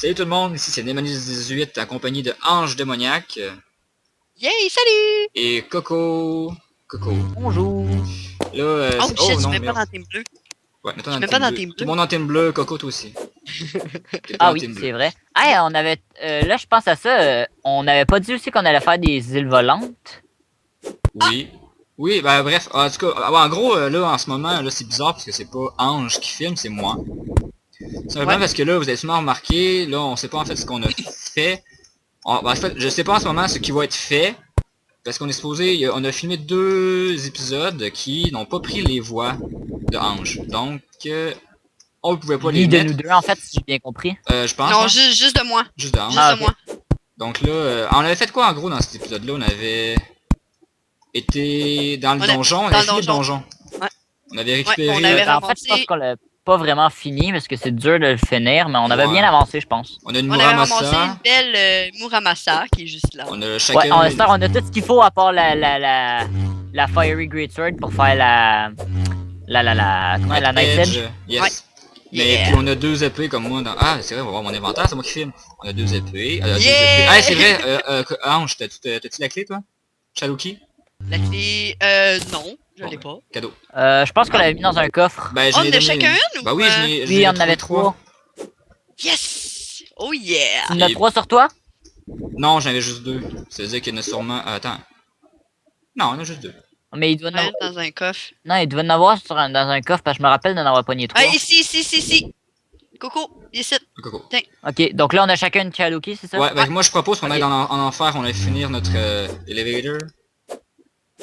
Salut tout le monde, ici c'est Nemonis18 en compagnie de Ange Démoniaque. Yay, salut! Et Coco. Coco. Bonjour. Là, Oh shit, je non, suis même pas merde. dans Team Bleu. Ouais, mets-toi Je suis dans même pas dans bleu. Team Tout Bleu. le monde en team bleu, Coco toi aussi. T'es pas Ah en oui, team bleu. c'est vrai. Hey, on avait... là, je pense à ça. On n'avait pas dit aussi qu'on allait faire des îles volantes. Oui. Oui, bah bref, en tout cas, en gros, là, en ce moment, là, c'est bizarre parce que c'est pas Ange qui filme, c'est moi. Simplement parce que là, vous avez sûrement remarqué, là, on sait pas en fait ce qu'on a fait. En fait, je sais pas en ce moment ce qui va être fait. Parce qu'on est supposé, on a filmé 2 épisodes qui n'ont pas pris les voix de Ange. Donc, on ne pouvait pas les Ni de mettre. nous deux, en fait, si j'ai bien compris. Je pense. Non, hein? juste de moi. Juste de Ange. Juste Ah, de ok. moi. Donc là, on avait fait quoi en gros dans cet épisode-là? On avait été dans le donjon, on avait fini le donjon. Ouais. On avait récupéré... on avait En fait, je pense qu'on l'a pas vraiment fini parce que c'est dur de le finir, mais on avait bien avancé, je pense. On a une On avait ramassé Muramasa. une belle Muramasa qui est juste là. On a Ouais, chacun... on a tout ce qu'il faut à part la Fiery Greatsword pour faire comment, la Night Edge. Yes. Ouais. Mais Yeah. puis on a 2 épées comme moi dans... Ah, c'est vrai, on va voir mon inventaire, c'est moi qui filme. On a 2 épées. Yeah. Ah, c'est vrai, Ange, t'as-tu la clé, toi? Shadowkey? La clé, non, je l'ai pas. Cadeau. Je pense qu'on l'avait mis dans un coffre. Ben, On en a chacun une ou Bah oui, je Oui, l'ai on en trouvé avait 3. Yes! Oh yeah! Tu en as 3 sur toi? Non, j'en avais juste 2. C'est-à-dire qu'il y en a sûrement... attends. Non, on a juste 2. Mais il doit en Ouais, avoir... dans un coffre. Non, il devait en avoir dans un coffre parce que je me rappelle d'en avoir pogné 3. Ah, ici! Coco, ici. Coco. Ok, donc là on a chacun une Shadowkey, c'est ça? Ouais, ben moi je propose qu'on Ok. aille en enfer, on aille finir notre elevator.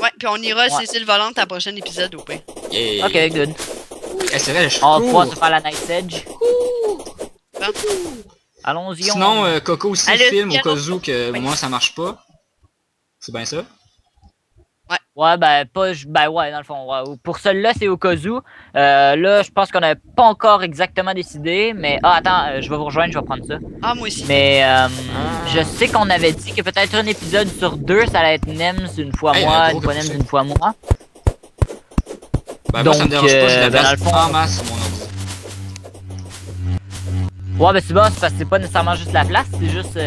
Ouais, puis on ira à Ouais. ces îles volantes à la prochaine épisode au pire. Yeah. Ok, good. Eh, c'est vrai, je suis On va pouvoir court. se faire la Night Edge. Bon. Allons-y. Sinon, Coco aussi Allez, filme au piano. cas où que Oui. moi ça marche pas. C'est bien ça? Ouais, ben, ouais, dans le fond. Ouais. Pour celui-là, c'est au cas où. Là, je pense qu'on n'a pas encore exactement décidé, mais... Ah, attends, je vais vous rejoindre, je vais prendre ça. Ah, moi aussi. Mais, je sais qu'on avait dit que peut-être un épisode sur 2, ça allait être Nems une fois Hey, moi, un une gros fois capucin. Nems une fois moi. Ben moi ça me Donc, dérange pas, j'ai la ben, place dans le fond- en masse sur mon ordi. Ouais, ben c'est bon, c'est parce que c'est pas nécessairement juste la place, c'est juste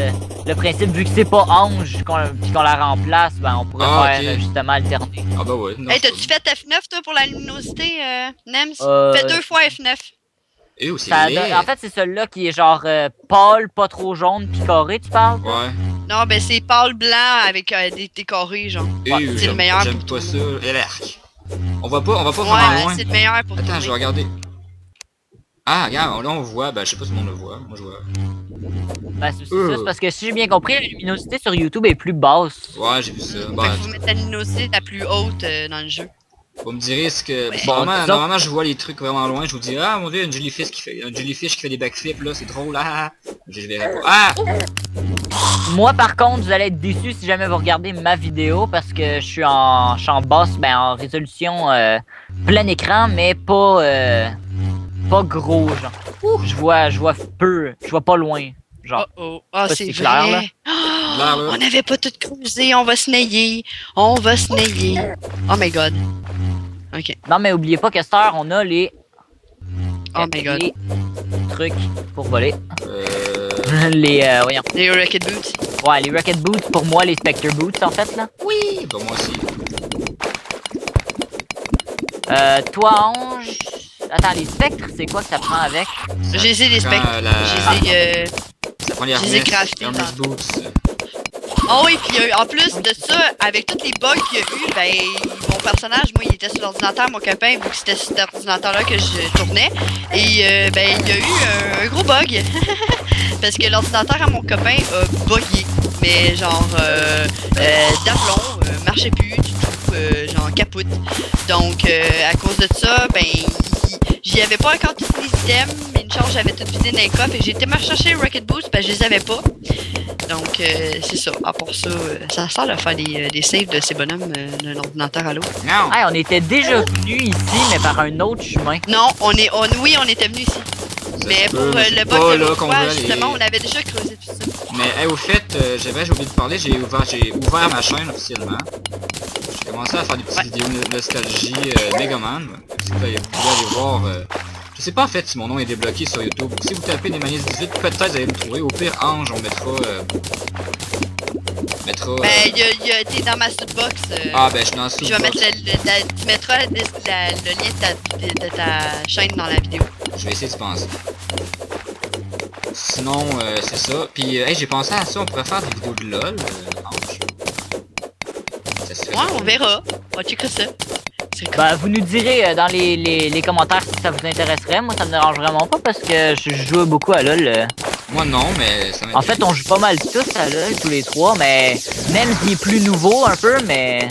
le principe, vu que c'est pas Ange puis qu'on la remplace, ben on pourrait Ah, faire ok. justement alterner. Ah bah ouais. non, Hey, c'est t'as-tu fait F9 toi pour la luminosité, Nems? Euh, Fais 2 fois F9. pas- Eh, oh, c'est Ça laid. donne- en fait, c'est celui-là qui est genre pâle, pas trop jaune, puis carré, tu parles? Ouais. Non, ben c'est pâle blanc avec des décorés, genre. Eh, Ouais, c'est le j'aime meilleur j'aime pour pas ça. tourner. Eh, l'arc. On va pas vraiment Ouais, loin. c'est le meilleur pour Attends, tourner. je vais regarder. Ah, regarde, là on voit, ben je sais pas si tout le monde le voit. Moi je vois. Ben, c'est ça, c'est parce que si j'ai bien compris, la luminosité sur YouTube est plus basse. Ouais, j'ai vu ça. Fait Bon, que faut mettre la luminosité la plus haute dans le jeu. vous me direz ce que... Ouais. Bon, Bon, disons- normalement, je vois les trucs vraiment loin, je vous dis, ah mon dieu, un jellyfish qui fait des backflips, là, c'est drôle, ah! Je verrai pas. Ah! Moi, par contre, vous allez être déçus si jamais vous regardez ma vidéo parce que je suis en basse, ben en résolution plein écran, mais pas gros, genre. Je vois peu, je vois pas loin, genre. Oh. Ah, Pas c'est si vrai. clair, là. Ah, Là, là. on n'avait pas tout creusé, on va se nailler. On va se nailler. Oh my god. Ok. Non, mais oubliez pas que cette heure, on a les Oh my god. les trucs pour voler. Euh... Voyons. Les Rocket Boots. Ouais, les Rocket Boots, pour moi, les Spectre Boots, en fait, là. Oui! Bah moi aussi. Toi, Ange... Attends, les spectres, c'est quoi que ça prend avec? J'ai les Prends, spectres. la... J'ai Ça prend les je les ai craftés, Hermes tantôt. Boots. Oh oui, puis en plus de ça, avec tous les bugs qu'il y a eu, ben mon personnage, moi, il était sur l'ordinateur, mon copain, vu que c'était sur cet ordinateur-là que je tournais. Et ben il y a eu un gros bug. Parce que l'ordinateur à mon copain a bugué. Mais genre d'aplomb, marchait plus du tout, genre capote. Donc à cause de ça, ben j'y avais pas encore tous les items, mais une chance j'avais tout vidé dans les coffres et j'ai été me chercher Rocket Boost, ben je les avais pas. Donc c'est ça. À part ça, ça sert de faire des saves de ces bonhommes d'un ordinateur à l'autre. Non! Hey, on était déjà venu ici, mais par un autre chemin. Non, oui, on était venus ici. Ça Mais se pour peut, mais le c'est bug pas de là l'autre qu'on fois, veut aller. justement, on avait déjà creusé tout ça. Mais hey, au fait, j'ai oublié de parler, j'ai ouvert ma chaîne officiellement. J'ai commencé à faire des petites vidéos nostalgie Megaman. Si vous voulez aller voir, je sais pas en fait si mon nom est débloqué sur YouTube. Si vous tapez Nemanis18, peut-être vous allez me trouver. Au pire, Ange, on mettra... Ben, t'es dans ma sootbox. Ah ben, je suis dans la Je vais mettre tu mettras le lien de ta chaîne dans la vidéo. Je vais essayer de penser. Sinon, c'est ça. Puis, hey, j'ai pensé à ça, on pourrait faire des vidéos de LOL, Ange. Ça se fait. Ouais, on verra. On va checker ça. Bah, vous nous direz dans les commentaires si ça vous intéresserait. Moi, ça me dérange vraiment pas parce que je joue beaucoup à LoL. Moi, non, mais ça m'intéresse. En fait, on joue pas mal tous à LoL, tous les trois, mais même s'il est plus nouveau un peu, mais...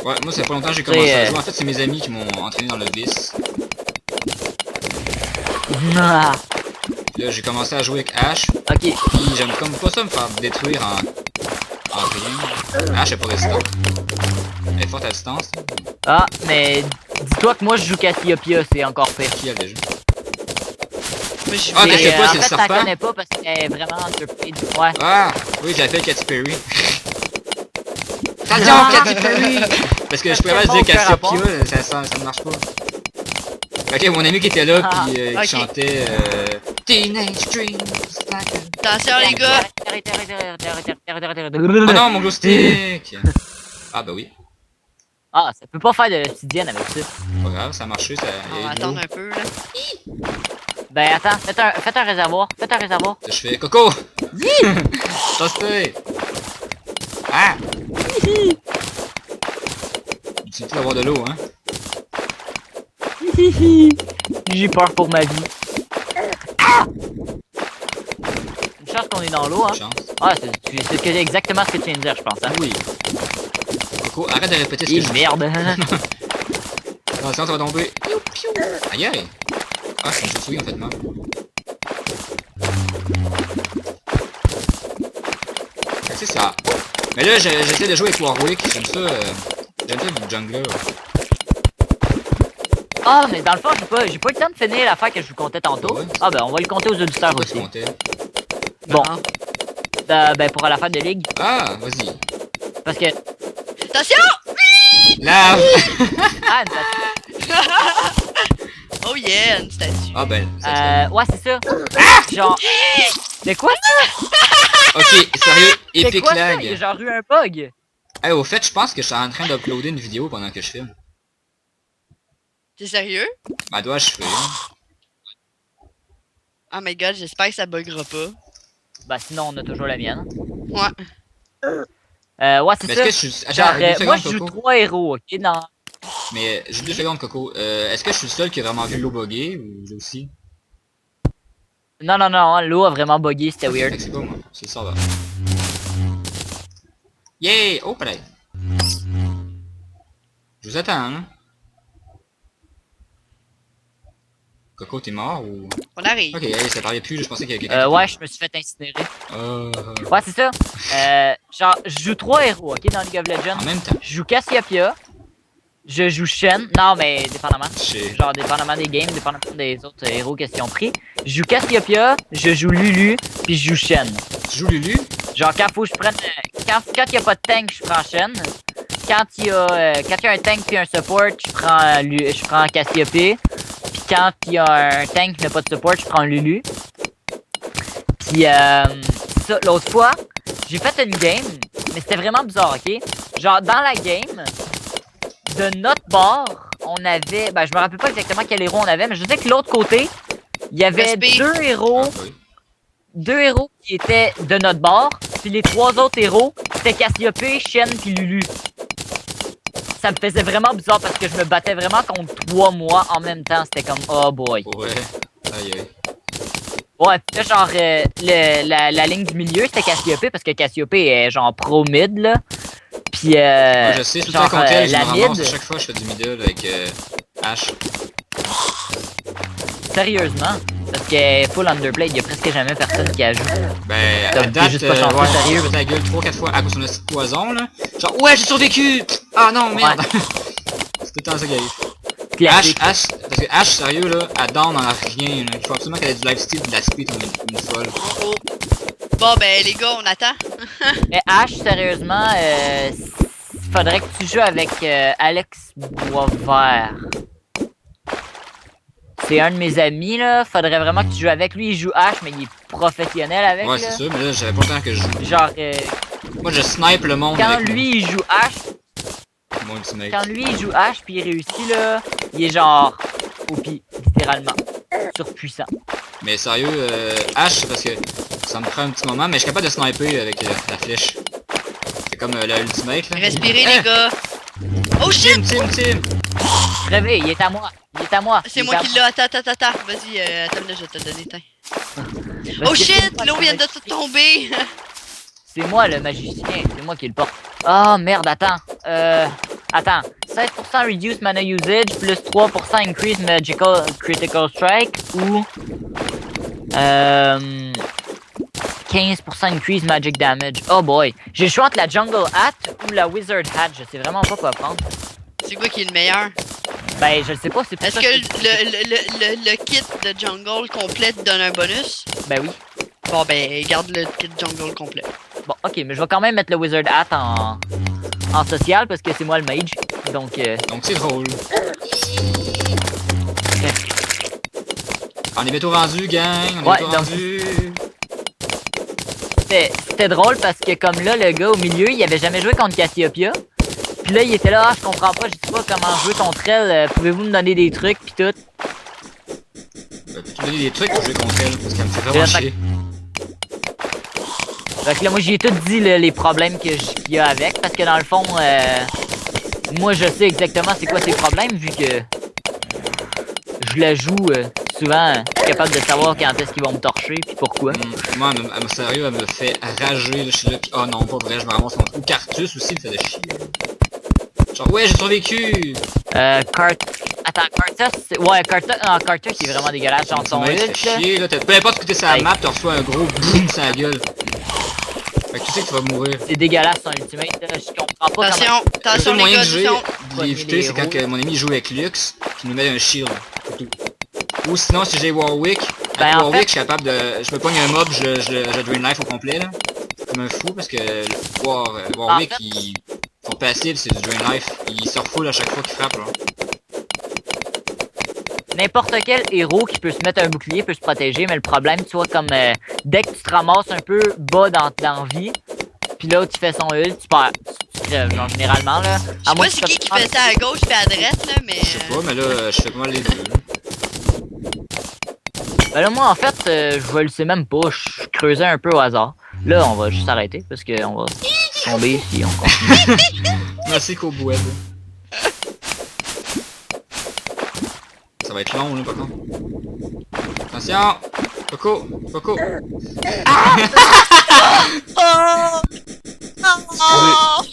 Ouais, moi, ça fait pas longtemps que j'ai commencé à jouer. En fait, c'est mes amis qui m'ont entraîné dans le vice. Ah, Là, j'ai commencé à jouer avec Ash. ok. Puis, j'aime comme pas ça me faire détruire en rien. Ash est pas résistant. Elle est forte à distance. Ah, mais dis-toi que moi, je joue Cassiopeia, c'est encore pire. Qui elle déjà? Moi, je Ah, mais je sais pas, en c'est le fait, t'en serpent. connais pas parce qu'elle est vraiment underplayed. Ouais. Ah! Oui, j'ai appelé Katy Perry. Attention, Attention, Katy Perry! Parce que je pourrais pas dire Tellement Cassiopeia, ça ne marche pas. Ok, mon ami qui était là, Ah, puis ok. qui chantait Teenage Dreams. Attention, les gars. Oh non, mon glow stick! Ah bah oui. Ah, ça peut pas faire de l'obsidienne avec ça. Pas grave, ça a marché, ça. On va attendre un peu, là. Ben attends, faites un réservoir. Faites un réservoir. Je fais Coco! Toasté! Ah! Tu veux avoir de l'eau, hein? J'ai peur pour ma vie. Ah! Une chance qu'on est dans l'eau, hein. Chance. Ah, c'est exactement ce que tu viens de dire, je pense. Hein. Oui. Coco, arrête de répéter ce que Et je dis. merde. Attention, tu vas tomber. Piou, piou. Aïe aïe! Ah, je me suis souillé en fait, moi. C'est ça. Mais là, j'essaie de jouer avec Warwick. J'aime ça du jungler. Ah, mais dans le fond, j'ai pas eu le temps de finir l'affaire que je vous comptais tantôt. Ouais. Ah, ben on va le compter aux auditeurs Pourquoi tu aussi. comptais? Bon. Non. Ben pour la fin de ligue. Ah, vas-y. Parce que. Attention! Lave! Ah, une Oh yeah, une statue. Ah ben, ça ouais, c'est ça. Genre. C'est quoi ça? Ok, sérieux, C'est epic quoi ça? Il y a lag. genre eu un bug. Hey, au fait, je pense que je suis en train d'uploader une vidéo pendant que je filme. T'es sérieux? Bah, dois-je faire? Oh my god, j'espère que ça buggera pas. Bah sinon, on a toujours la mienne. Ouais. Ouais, c'est Mais ça. est-ce que je suis... Genre, Attends, 2 secondes, moi, je joue Coco. 3 héros, ok? Dans... Mais, j'ai 2 secondes, Coco. Est-ce que je suis le seul qui a vraiment vu l'eau bugger, ou j'ai aussi? Non, non, non, l'eau a vraiment bugué, c'était Fait weird. que c'est pas moi, c'est ça, va. Yeah! Oh, pareil. Je vous attends, hein. Coco, t'es mort, ou... On arrive. Ok, hey, ça parlait plus, je pensais qu'il y avait quelqu'un Ouais, je me suis fait incinérer. qui... Ouais, c'est ça. Genre, je joue 3 héros, ok, dans League of Legends. En même temps. Je joue Cassiopeia. Je joue Shen. Non, mais dépendamment. J'ai... Genre, dépendamment des games, dépendamment des autres héros qu'ils ont pris. Je joue Cassiopeia, je joue Lulu, puis je joue Shen. Tu joues Lulu? Genre, quand faut que je prenne. Quand il y a pas de tank, je prends Shen. Quand il y a un tank puis un support, je prends Cassiopeia. Puis quand il y a un tank qui n'a pas de support, je prends Lulu. Puis ça, l'autre fois, j'ai fait une game, mais c'était vraiment bizarre, ok? Genre, dans la game, de notre bord, on avait... Ben, je me rappelle pas exactement quel héros on avait, mais je sais que l'autre côté, il y avait Respect. deux héros Ah, oui. deux héros qui étaient de notre bord, puis les 3 autres héros, c'était Cassiopeia, Shen puis Lulu. Ça me faisait vraiment bizarre parce que je me battais vraiment contre 3 mois en même temps. C'était comme, oh boy. Ouais. Aïe aïe. Ouais, pis là, genre, la ligne du milieu, c'était Cassiopeia parce que Cassiopeia est genre pro mid, là. Puis, Moi, je sais, je suis tout le genre, temps contre elle, je me la ramasse mid, à chaque fois que je fais du middle avec Ash. sérieusement, parce qu'elle est full underplay, y a presque jamais personne qui ajoute. Ben, T'as à date, juste pas chanceux, ouais, sérieux. je fais ta gueule 3-4 fois à cause de notre poison, là. Genre, ouais, j'ai survécu! Ah non, merde! C'est tout le temps ça qui arrive. Classique. Ash, parce que Ash, sérieux, là, elle down en a rien, là. Il faut absolument qu'elle ait du lifesteal et de la speed comme une folle. Oh, oh. Bon, ben, les gars, on attend. Mais Ash, sérieusement, faudrait que tu joues avec Alex Boisvert. c'est un de mes amis, là. Faudrait vraiment que tu joues avec lui. Il joue H, mais il est professionnel avec, Ouais, là. c'est sûr, mais là, j'avais pas le temps que je joue. Genre, Moi, je snipe le monde quand avec lui, il joue H, mon ultimate. quand lui, il joue H, puis il réussit, là, il est genre OP, littéralement. Surpuissant. Mais sérieux, H, c'est parce que ça me prend un petit moment, mais je suis capable de sniper avec la flèche. C'est comme la ultimate, là. Respirez, les gars. Oh shit! Team! Réveille, il est à moi. Il est à moi. C'est Il moi est à qui l'ai. Attends. Vas-y, attends, là, je vais te le donner, tiens. Parce Oh que c'est shit! moi L'eau le vient de magicien. tout tomber! C'est moi le magicien, c'est moi qui le porte. Ah merde, attends. Attends. 16% reduce mana usage plus 3% increase magical critical strike ou 15% increase magic damage. Oh boy. J'ai le choix entre la jungle hat ou la wizard hat. Je sais vraiment pas quoi prendre. C'est quoi qui est le meilleur? Ben je le sais pas, c'est pour Est-ce ça que le kit de jungle complet te donne un bonus? Ben oui. Bon, ben, garde le kit jungle complet. Bon, ok, mais je vais quand même mettre le wizard hat en social parce que c'est moi le mage. Donc Donc c'est drôle. On est bientôt rendu, gang. On est Ouais, bientôt donc- rendu. C'était drôle parce que comme là, le gars au milieu, il avait jamais joué contre Cassiopeia. Puis là, il était là, ah, je comprends pas, je sais pas comment jouer contre elle, pouvez-vous me donner des trucs pis tout. Peux-tu me donner des trucs pour jouer contre elle? Parce qu'elle me fait vraiment J'ai chier. Fait que là, moi, j'ai tout dit les problèmes qu'il y a avec, parce que dans le fond, moi, je sais exactement c'est quoi ses problèmes, vu que je la joue souvent, je suis capable de savoir quand est-ce qu'ils vont me torcher, puis pourquoi. Moi, sérieux, elle me fait rager, là, je suis là, pis oh non, pas vrai, je me ramasse contre. Ou Cartus aussi, il me faisait chier. Genre, ouais, j'ai survécu! Attends, Cartus, ouais, Cartus, il est vraiment dégueulasse, genre son Ultimate, ult, ça là. fait chier, là, peu importe que t'es sur la Hey. map, tu reçois un gros boum sur la gueule. Fait que tu sais que tu vas mourir. C'est dégueulasse son ultimate, là, je comprends pas Attention, comment... Le attention, seul les moyen gars, que j'ai attention. de l'éviter, c'est quand que mon ami joue avec Lux, puis nous met un shield. C'est tout. Ou sinon, si j'ai Warwick, Ben, avec en Warwick, fait- je suis capable de... Je me pogne un mob, je drain life au complet, là. Comme un fou, parce que Warwick, En fait- son passif, c'est du drain life. Il se refoule à chaque fois qu'il frappe, là. N'importe quel héros qui peut se mettre un bouclier peut se protéger, mais le problème, tu vois, comme dès que tu te ramasses un peu bas dans vie, puis là où tu fais son ult, tu perds. Tu crèves, genre, généralement, là. Je sais pas c'est qui fait ça à gauche pis à droite, là, mais... Je sais pas, mais là, je fais pas mal les deux. Ben là, moi, en fait, je le sais même pas, je creusais un peu au hasard. Là, on va juste arrêter, parce qu'on va tomber si on continue. Merci Cobweb. Ça va être long, là, par contre. Attention! Coco! Oh! Oh!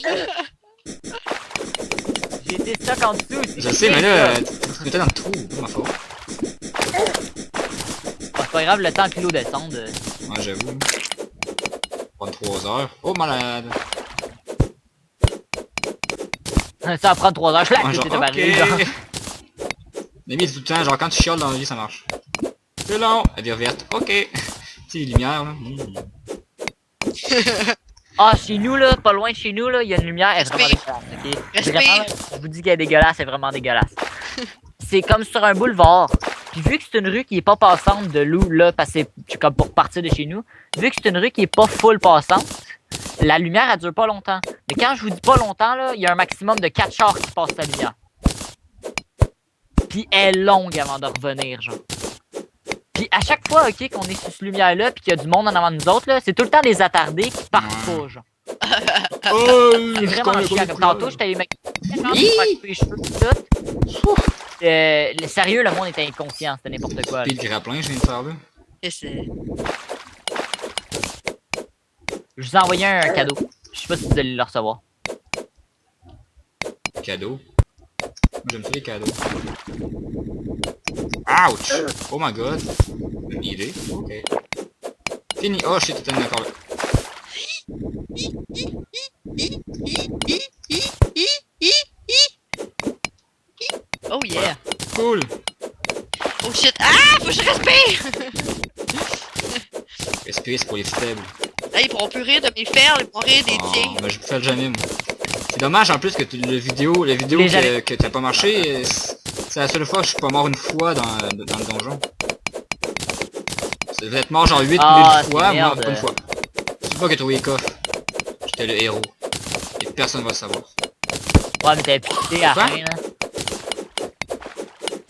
J'ai été stock en dessous. Je sais, mais là, t'es dans le trou, c'est pas ma faute. C'est pas grave, le temps que l'eau descende. Ouais, j'avoue. Prendre 3 heures. Oh, malade! Ça va prendre 3 heures, je Ouais, l'ai genre, de baril, genre. ok! L'ami dit tout le temps, genre quand tu chiales dans la vie, ça marche. C'est long! Elle devient verte. Ok! Tu sais, les lumières, là. Ah, chez nous, là, pas loin de chez nous, là, il y a une lumière, elle est vraiment Respire. dégueulasse, ok? Respire. Vraiment, là, je vous dis qu'elle est dégueulasse, elle est vraiment dégueulasse. C'est comme sur un boulevard. Puis vu que c'est une rue qui est pas passante de l'eau, là, parce que c'est comme pour partir de chez nous, vu que c'est une rue qui est pas full passante, la lumière, elle dure pas longtemps. Mais quand je vous dis pas longtemps, là, il y a un maximum de 4 chars qui passent la lumière. Puis elle est longue avant de revenir, genre. Puis à chaque fois, ok, qu'on est sur cette lumière-là, puis qu'il y a du monde en avant de nous autres, là, c'est tout le temps des attardés qui partent pas, genre. Oh! C'est vraiment chiant. Comme tantôt, j'étais allé couper les cheveux pis tout. Le sérieux, le monde était inconscient, c'était n'importe quoi. là. Puis le grappin, je viens de faire là. Et c'est... Je vous ai envoyé un cadeau. Je sais pas si vous allez le recevoir. Cadeau. Moi, j'aime ça les cadeaux. Ouch! Oh my god. Une idée. Ok. Fini. Oh shit, t'étais encore là. Oh yeah! Cool! Oh shit! Ah! Faut que je respire! Respirer, c'est pour les faibles. Là, ils pourront plus rire de mes fers, ils pourront rire des Oh, tiens. ben je fais jamais, moi. C'est dommage en plus que le vidéo Les que, jamais. que t'as pas marché, C'est la seule fois que je suis pas mort une fois dans le donjon. Ça devait être mort genre 8 Ah, 000 fois, c'est moi merde. une fois. C'est une fois que j'ai trouvé les coffres. J'étais le héros. Et personne va le savoir. Ouais, mais t'avais plus de clé à la Quoi? fin, là.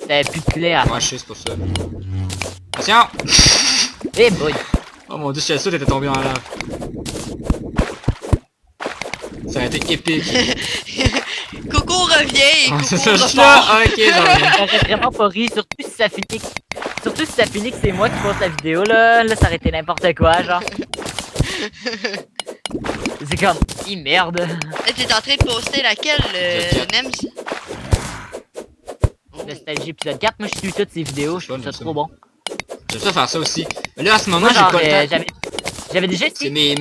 T'avais plus de clé à la Moi fin. je sais, c'est pour ça. Attention! Eh boy! Oh mon dieu, je suis sûr que t'étais tombé en lave. Ça a été épique. Coco revient et Ah, c'est Coco ça, je suis repart. là! Ah, ok, j'en reviens. J'aurais vraiment pas ri, surtout si ça finit. Surtout si ça finit que c'est moi qui pose la vidéo, là. Là, ça aurait été n'importe quoi, genre. C'est comme, merde. T'es en train de poster laquelle, Épisode 4. Nems? Nostalgie épisode 4, moi je suis toutes ces vidéos, je trouve ça trop bon. J'aime ça faire ça aussi. Mais là, à ce moment, Moi, j'ai genre, pas le temps. j'avais déjà C'est essayé.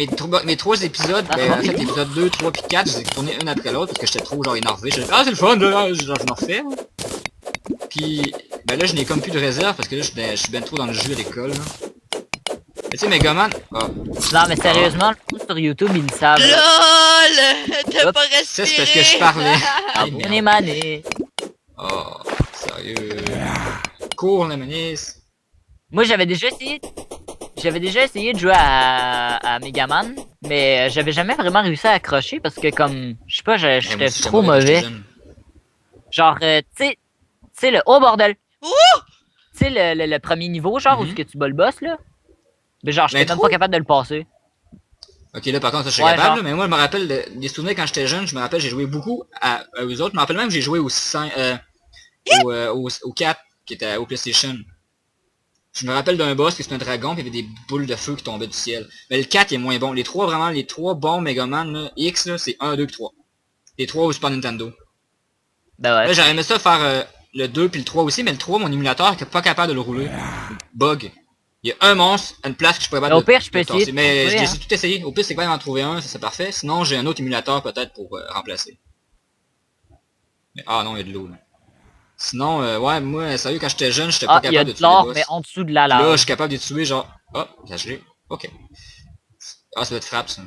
mes 3 épisodes, Ah, ben, en oui. fait, épisode 2, 3 puis 4, je les ai tournés un après l'autre parce que j'étais trop genre énervé. J'ai dit, ah, c'est le fun, là, je m'en refais. Hein. Puis, ben là, je n'ai comme plus de réserve parce que là, je suis ben trop dans le jeu à l'école. là. Mais tu sais, Megaman, ah, Non, mais sérieusement, le monde sur YouTube, ils le savent. LOL! T'as Hop, pas respiré! ça, c'est parce que je parlais. Ah, Eh, bon, merde. on est mané. Oh, sérieux. Cours, la menace. Moi, j'avais déjà essayé. J'avais déjà essayé de jouer à Megaman, mais j'avais jamais vraiment réussi à accrocher parce que comme, je sais pas, Eh, moi j'étais aussi, j'étais trop quand j'étais mauvais. jeune. Genre, tu sais le oh bordel. Ouh! Tu sais le premier niveau, genre où Mhm. ce que tu bats le boss là. Mais genre, j'étais même L'intro? pas capable de le passer. Ok, là, par contre, ça, je suis Ouais, capable, genre. là, mais moi, je me rappelle des souvenirs quand j'étais jeune, je me rappelle, j'ai joué beaucoup à eux autres. Je me rappelle même que j'ai joué au 5, au 4, qui était au PlayStation. Je me rappelle d'un boss qui c'était un dragon, puis il y avait des boules de feu qui tombaient du ciel. Mais le 4 il est moins bon. Les 3, vraiment, les 3 bons Megaman, là, X, là, c'est 1, 2 puis 3. Les 3 au Super Nintendo. Ben ouais. Là, j'aurais aimé ça faire le 2 puis le 3 aussi, mais le 3, mon émulateur, est pas capable de le rouler. Bug. Il y a un monstre, une place que je pourrais pas Mais au pire, je peux essayer tasser. de Mais trouver, j'ai tout essayé. Au pire, c'est quand même en trouver un, ça c'est parfait. Sinon, j'ai un autre émulateur peut-être pour remplacer. Mais, ah non, il y a de l'eau là. Sinon, ouais, moi, sérieux, quand j'étais jeune, j'étais Ah, pas il y a capable de de tuer les l'or, boss. mais en dessous de la Là, je lave. suis capable de les tuer, genre... Oh, la gelée. Ok. Ah, ça doit être frappe, ça.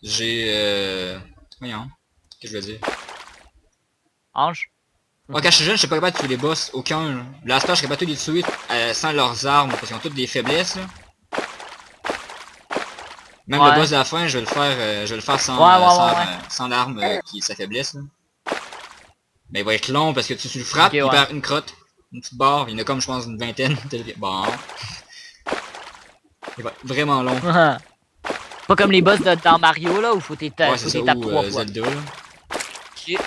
J'ai... Voyons. Qu'est-ce que je veux dire? Ange. Moi, quand je suis jeune, je suis pas capable de tuer les boss. Aucun, là. Là, à ce temps, je suis capable de les tuer sans leurs armes, parce qu'ils ont toutes des faiblesses, là. Même Ouais. le boss de la fin, je vais le faire sans, Ouais. sans l'arme qui est sa faiblesse, là. Mais il va être long, parce que tu le frappes, Ok, il ouais. perd une crotte. Une petite barre, il y en a comme, je pense, une vingtaine. Bon. Il va être vraiment long. Pas comme les boss dans Mario là où faut Ouais, faut c'est ça, t'es taper ou 3 fois. Zelda, là.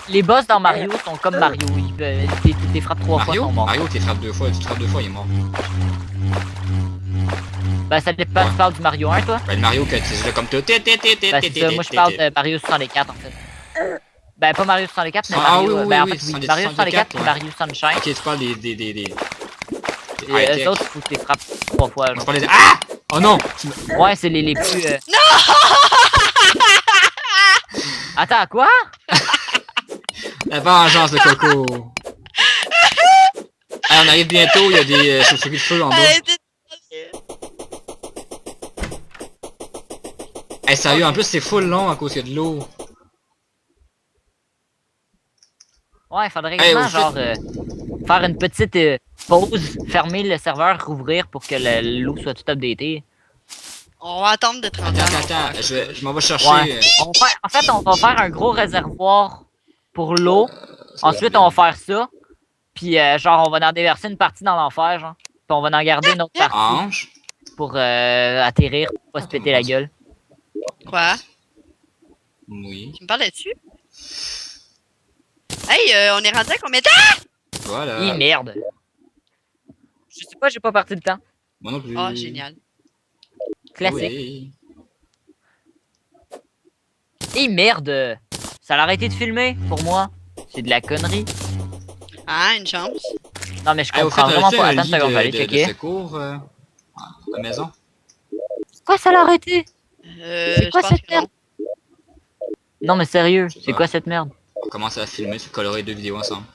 Les boss dans Mario sont comme Mario, t'es frappes 3 fois, ils Mario? sont morts. Mario, tu frappes 2 fois, tu te frappes 2 fois, il est mort. Ben ça dépend, Ouais. tu parles du Mario 1 toi? Ben, le Mario, que tu sais, comme toi. Ben c'est ça, moi je parle de Mario 64 en fait. Ben pas Mario 64, mais Ah, Mario, oui, oui, ben en oui, fait oui, 64, Mario 64 et ouais. Mario Sunshine. Ok, tu parles des Et high-tech. eux autres, faut que t'es frappes 3 fois. Moi, je genre. parlais des... Ah! Oh non! Ouais, c'est les plus... Attends, quoi? La vengeance de Coco! Ah, on arrive bientôt, il y a des chauves-souris de feu en bas. Arrêtez de- Hey, sérieux, en plus c'est full long à cause qu'il y a de l'eau. Ouais, faudrait Hey, vraiment au fait- genre faire une petite pause, fermer le serveur, rouvrir pour que l'eau soit tout updatée. On va attendre de 30 ans. Attends, je m'en vais chercher... Ouais. En fait, on va faire un gros réservoir pour l'eau. Ensuite, on va faire ça. Puis genre, on va en déverser une partie dans l'enfer, genre. Puis on va en garder une autre partie Ange. pour atterrir, pour pas se péter la gueule. Quoi? Oui, Tu me parles là-dessus? Hey, on est rendu à combien de temps? voilà. Merde. Je sais pas, j'ai pas parti le temps. Moi non plus. Oh, génial. Classique. Oui. Merde. Ça a arrêté de filmer pour moi. C'est de la connerie. Ah, une chance. Non, mais je Hey, au fait, comprends vraiment as-tu pas. un Attends une lit seconde, on va aller de checker. secours à la maison? Quoi, ça l'a arrêté? C'est quoi je pense cette que non. merde? Non, mais sérieux, c'est Ouais. quoi cette merde? On commence à filmer, se colorer 2 vidéos ensemble.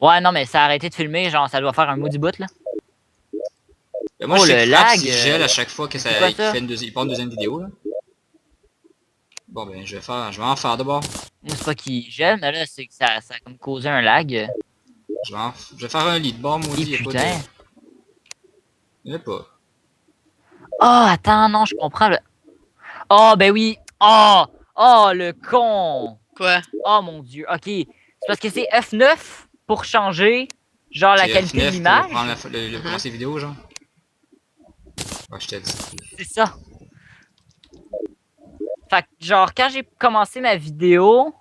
Ouais, non, mais ça a arrêté de filmer, genre, ça doit faire un maudit bout, là. Ben, moi, Oh, je sais le que Fraps, lag, il gèle à chaque fois que c'est quoi il ça? fait il part une deuxième vidéo, là. Bon ben je vais en faire d'abord. Moi, c'est pas qu'il gèle, mais là, c'est que ça a comme causé un lag. Je vais faire un lit de bord, moi Et aussi, putain. Il y a pas. Oh, attends, non, je comprends le... Oh, ben oui. Oh, oh, le con. Quoi? Oh, mon Dieu. Ok. C'est parce que c'est F9 pour changer, genre, la C'est qualité de F9 pour l'image. prendre le commencer vidéo, genre. Ouais, je t'ai dit. C'est ça. Fait que, genre, quand j'ai commencé ma vidéo,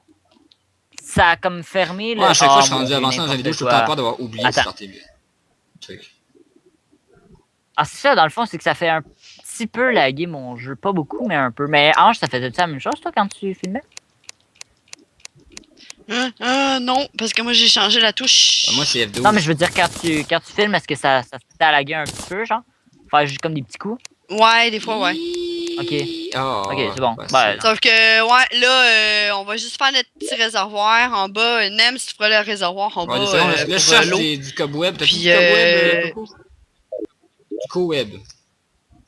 ça a comme fermé le... Ouais, à chaque fois Oh, je suis mon rendu Dieu, avancé dans la vidéo, n'importe je suis tout le temps quoi. peur d'avoir oublié de Attends. starter le truc. Ah, c'est ça, dans le fond, c'est que ça fait un petit peu laguer mon jeu. Pas beaucoup, mais un peu. Mais Ange, ça faisait la même chose, toi, quand tu filmais? Non, parce que moi j'ai changé la touche. Moi c'est F12. Non, mais je veux dire, quand tu filmes, est-ce que ça t'a lagué un petit peu, genre? Faire juste comme des petits coups? Ouais, des fois, ouais. Ok. Oh, Ok, c'est bon. bah, Ben, Sauf que, ouais, là, on va juste faire notre petit réservoir en bas. Nem, si tu feras le réservoir en ouais, bas c'est bon, là, pour je cherche l'eau. du cobweb. T'as Puis, plus du cobweb, Coco? Du co-web.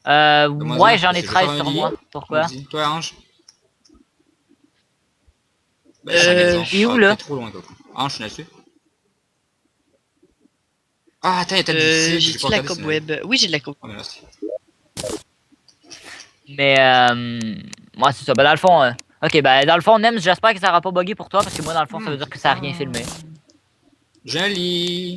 ouais, j'en ai je vais 13 faire un sur lit. moi. Pourquoi? Vas-y. Toi, Ange? Ben, et où, là? T'es trop loin, Coco. Ange, je suis là-dessus. Ah, attends, il y a peut-être du site, J'ai-tu de la cobweb? Oui, j'ai de la cobweb. Oh, mais là, c'est... Mais, ouais, c'est ça. Ben, dans le fond, ok, ben, dans le fond, Nem, j'espère que ça aura pas bugué pour toi, parce que moi, dans le fond, ça veut dire que ça a rien filmé. Joli!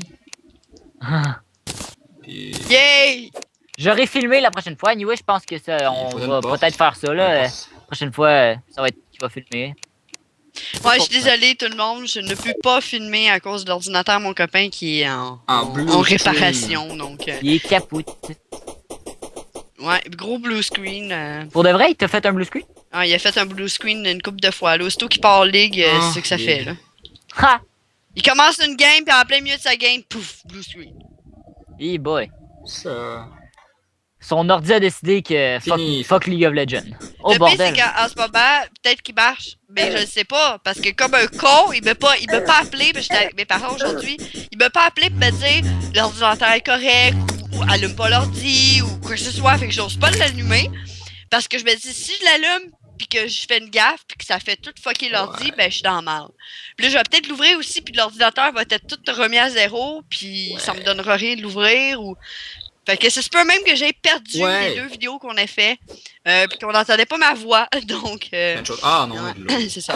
Puis... Yay! J'aurai filmé la prochaine fois. Anyway, je pense que ça, on faudrait va une porte. peut-être faire ça, là. La prochaine fois, ça va être qui va filmer. Ouais, je suis désolée tout le monde, je ne peux pas filmer à cause de l'ordinateur mon copain qui est en blue réparation, donc... Il est capoute. ouais, gros blue screen. Pour de vrai, il t'a fait un blue screen? Ah, il a fait un blue screen une couple de fois, là. Aussitôt qu'il part League, c'est ce que ça League. fait, là. Ha! Il commence une game, puis en plein milieu de sa game, pouf, blue screen. Hey boy. Ça... Son ordi a décidé que Fini. fuck League of Legends. Oh Le pire, bordel. c'est qu'en ce moment, peut-être qu'il marche, mais je le sais pas, parce que comme un con, il m'a pas appelé, parce que j'étais avec mes parents aujourd'hui, il m'a pas appelé pour me dire l'ordinateur est correct, ou allume pas l'ordi, ou quoi que ce soit, fait que j'ose pas l'allumer, parce que je me dis, si je l'allume, puis que je fais une gaffe, puis que ça fait tout fucker l'ordi, ben je suis dans la merde. Puis là, je vais peut-être l'ouvrir aussi, puis l'ordinateur va être tout remis à zéro, puis ça me donnera rien de l'ouvrir, ou... Fait que ça se peut même que j'ai perdu les 2 vidéos qu'on a fait, puis qu'on n'entendait pas ma voix, donc... Ah non, ouais, c'est ça.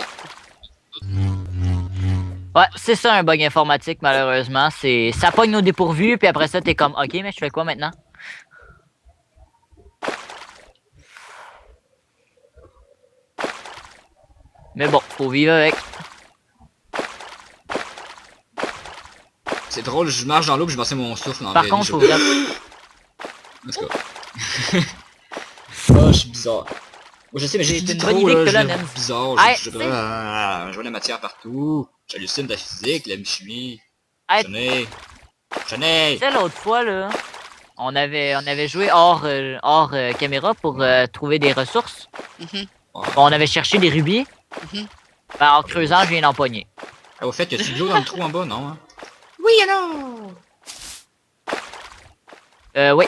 Ouais, c'est ça un bug informatique, malheureusement. C'est ça pogne nos dépourvus, puis après ça, t'es comme, ok, mais je fais quoi maintenant? Mais bon, faut vivre avec. c'est drôle, je marche dans l'eau puis je baissais mon souffle. Dans Par contre, faut vraiment... Let's go. Oh, je suis bizarre. Moi, je sais, mais j'ai C'est dit une trop, bonne idée là, que je t'as l'ai là, Nem. bizarre. Hey, Je vois la matière partout. J'hallucine de la physique, la chimie. Hey, J'en ai. tu sais, l'autre fois, là, on avait joué hors caméra pour trouver des ressources. Bon, on avait cherché des rubis. Ben, en creusant, je viens d'empoigner. Ah, au fait, y a-tu de l'eau dans le trou en bas, non? Hein? Oui, alors! Oui.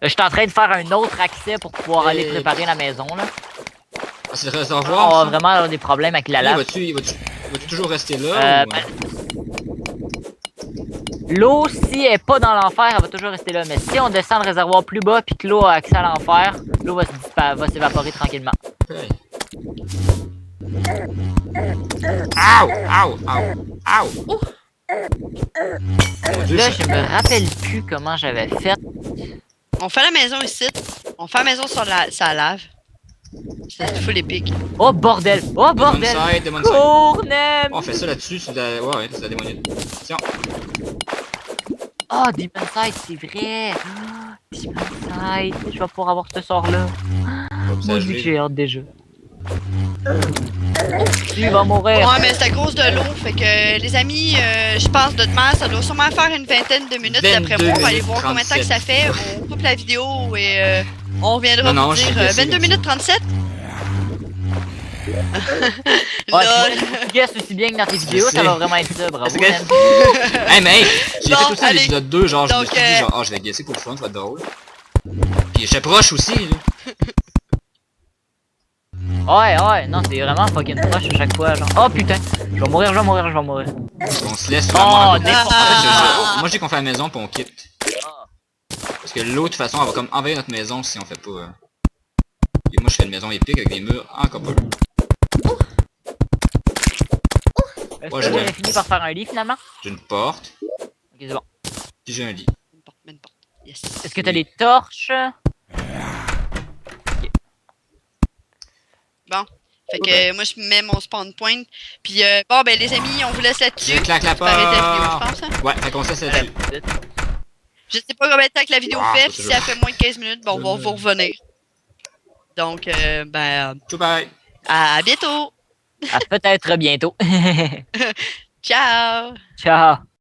Je suis en train de faire un autre accès pour pouvoir aller préparer la maison, là. Ah, c'est le On réservoir, va ça? vraiment avoir des problèmes avec la lave. Va-tu toujours rester là? Ou... L'eau, si elle est pas dans l'enfer, elle va toujours rester là. Mais si on descend le réservoir plus bas puis que l'eau a accès à l'enfer, l'eau va s'évaporer tranquillement. Hey. Ow! Ow! Ow! Ow! Mon Dieu, Là, je me rappelle plus comment j'avais fait. On fait la maison ici. On fait la maison sur la lave. C'est full épique. Oh bordel! Oh bordel! Demon side. Tournem! On fait ça là-dessus, c'est de la... Ouais, c'est de la démonite. Tiens. Oh, Demon Side, c'est vrai! Ah, Demon Side, je vais pouvoir avoir ce sort-là. Moi, je j'ai hâte déjà. Tu vas mourir! Ouais, mais c'est à cause de l'eau. Fait que, les amis, je pense de demain, ça doit sûrement faire une vingtaine de minutes d'après moi. On va aller voir combien de temps que ça fait. On coupe la vidéo et on reviendra vous dire 22 minutes 37. Ouais, Lol. tu guesses aussi bien que dans tes vidéos, ça va vraiment être ça, bravo. que- man. Hey, mais j'ai Bon, fait aussi allez. l'épisode 2, genre, je me Donc, suis dit, genre, je vais guesser pour le fun, ça va être drôle. Puis j'étais proche aussi, là. Ouais, non, c'est vraiment fucking proche à chaque fois, genre. Oh putain, je vais mourir. On se laisse Oh, vraiment... n'importe En fait, Ah. moi, je dis qu'on fait la maison, puis on quitte. Parce que l'eau, de toute façon, elle va comme envahir notre maison si on fait pas... Et moi, je fais une maison épique avec des murs en copper. Est-ce Ouais, que je vous l'ai. avez fini par faire un lit finalement? J'ai une porte, Ok, c'est bon. puis j'ai un lit. Une porte. Yes. Est-ce que t'as des torches? Bon. Fait que Ouais. moi, je mets mon spawn point. Puis bon, ben les amis, on vous laisse là-dessus. Je claque la Ça paraît la vidéo, je porte! pense. Hein? Ouais, fait qu'on se laisse là-dessus. Je sais pas combien de temps que la vidéo Ah, fait. c'est Puis si toujours- elle fait moins de 15 minutes, bon, on va vous revenir. Donc, ben, Tout bye! à bientôt. À peut-être bientôt. Ciao. Ciao.